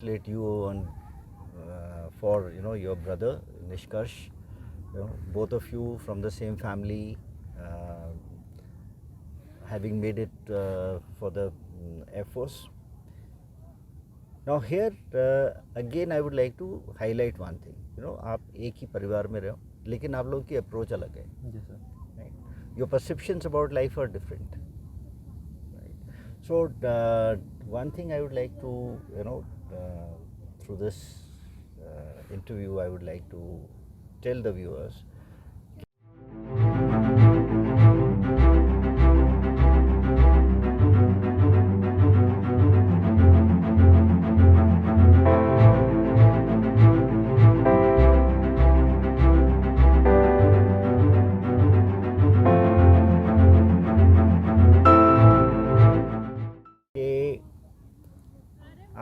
congratulate you on for your brother Nishkarsh. Both of you from the same family, having made it for the Air Force. Now here again I would like to highlight one thing. आप एक ही परिवार में रहो, लेकिन आप लोगों की approach अलग है. जी sir. Right? Your perceptions about life are different. Right? So one thing I would like to through this interview I would like to tell the viewers.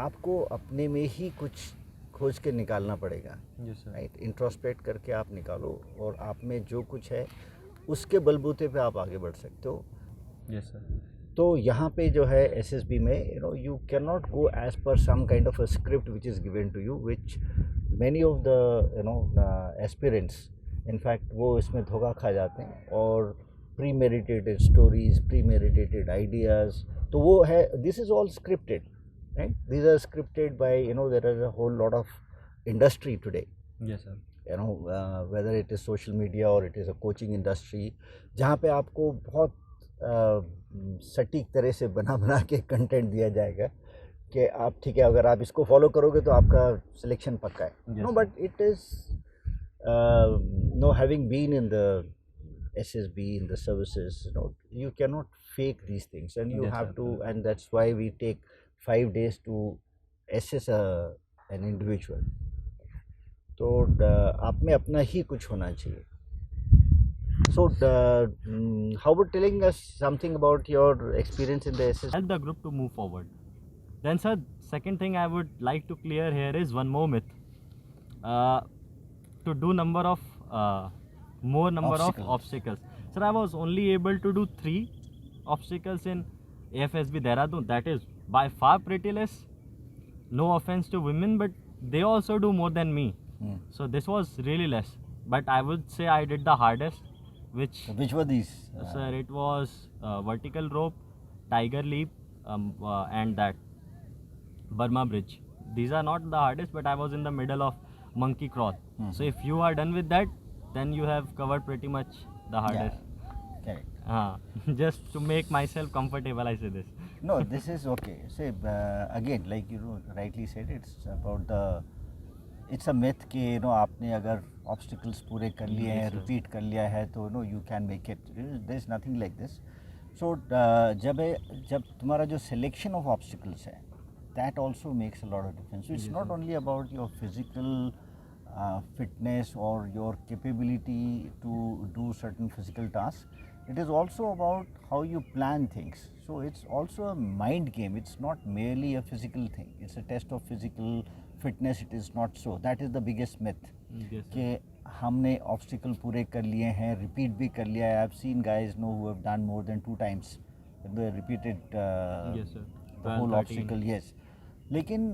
आपको अपने में ही कुछ खोज के निकालना पड़ेगा. राइट, इंट्रोस्पेक्ट करके आप निकालो और आप में जो कुछ है उसके बलबूते पे आप आगे बढ़ सकते हो. Yes sir. तो यहाँ पे जो है एसएसबी में you can not go as per some kind of a script which is given to you, which many of the aspirants in fact वो इसमें धोखा खा जाते हैं और premeditated stories, premeditated ideas, तो वो है. This is all scripted. Right? These are scripted by, there is a whole lot of industry today. Yes sir. Whether it is social media or it is a coaching industry, जहाँ पे आपको बहुत सटीक तरह से बना के कंटेंट दिया जाएगा कि आप ठीक है, अगर आप इसको फॉलो करोगे तो आपका सिलेक्शन पक्का है. No, but it is having been in the SSB, in the services, you cannot fake these things, and you have to, and that's why we take 5 days to assess an individual. तो आप में अपना ही कुछ होना चाहिए. So how about telling us something about your experience in the SS? Help the group to move forward. Then sir, second thing I would like to clear here is one more myth. To do more number of obstacles. Sir, I was only able to do 3 obstacles in AFSB Dehradun. That is by far pretty less. No offense to women, but they also do more than me. So this was really less. But I would say I did the hardest. Which were these? Sir, it was vertical rope, tiger leap, and that Burma bridge. These are not the hardest, but I was in the middle of monkey crawl. So if you are done with that, then you have covered pretty much the hardest. Yeah. Okay. Just to make myself comfortable, I say this. No, this is okay. Say again, like you rightly said, it's a myth कि आपने अगर obstacles पूरे कर लिए हैं, repeat कर लिया है तो you can make it. There is nothing like this. So जब तुम्हारा जो selection of obstacles है, that also makes a lot of difference. So it's not only about your physical fitness or your capability to do certain physical tasks. It is also about how you plan things. So it's also a mind game. It's not merely a physical thing. It's a test of physical fitness. It is not so. That is the biggest myth. कि हमने obstacle पूरे कर लिए हैं, repeat भी कर लिया है. I've seen guys who have done more than 2 times. They repeated yes, sir. the whole obstacle. Yes. लेकिन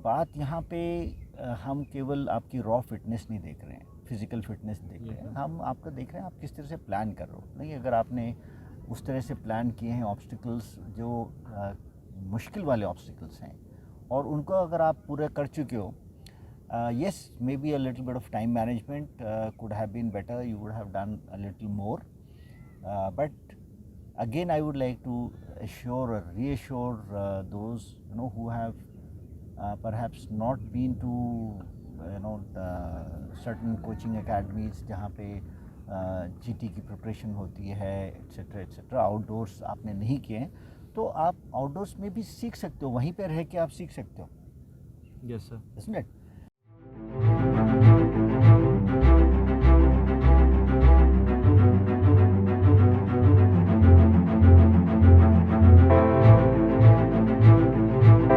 बात यहाँ पे हम केवल आपकी रॉ फिटनेस नहीं देख रहे हैं, फिजिकल फिटनेस देख रहे हैं. हम आपका देख रहे हैं आप किस तरह से प्लान कर रहे हो. नहीं, अगर आपने उस तरह से प्लान किए हैं ऑब्स्टिकल्स जो मुश्किल वाले ऑब्स्टिकल्स हैं और उनको अगर आप पूरा कर चुके हो, yes, maybe a little bit of time management could have been better. You would have done a little more. But again, I would like to assure or reassure those who have perhaps not been to certain coaching academies जहाँ पे GT की preparation होती है, etcetera etcetera. Outdoors आपने नहीं किए हैं तो आप आउटडोर्स में भी सीख सकते हो, वहीं पर रह के आप सीख सकते हो. Yes sir. Isn't it?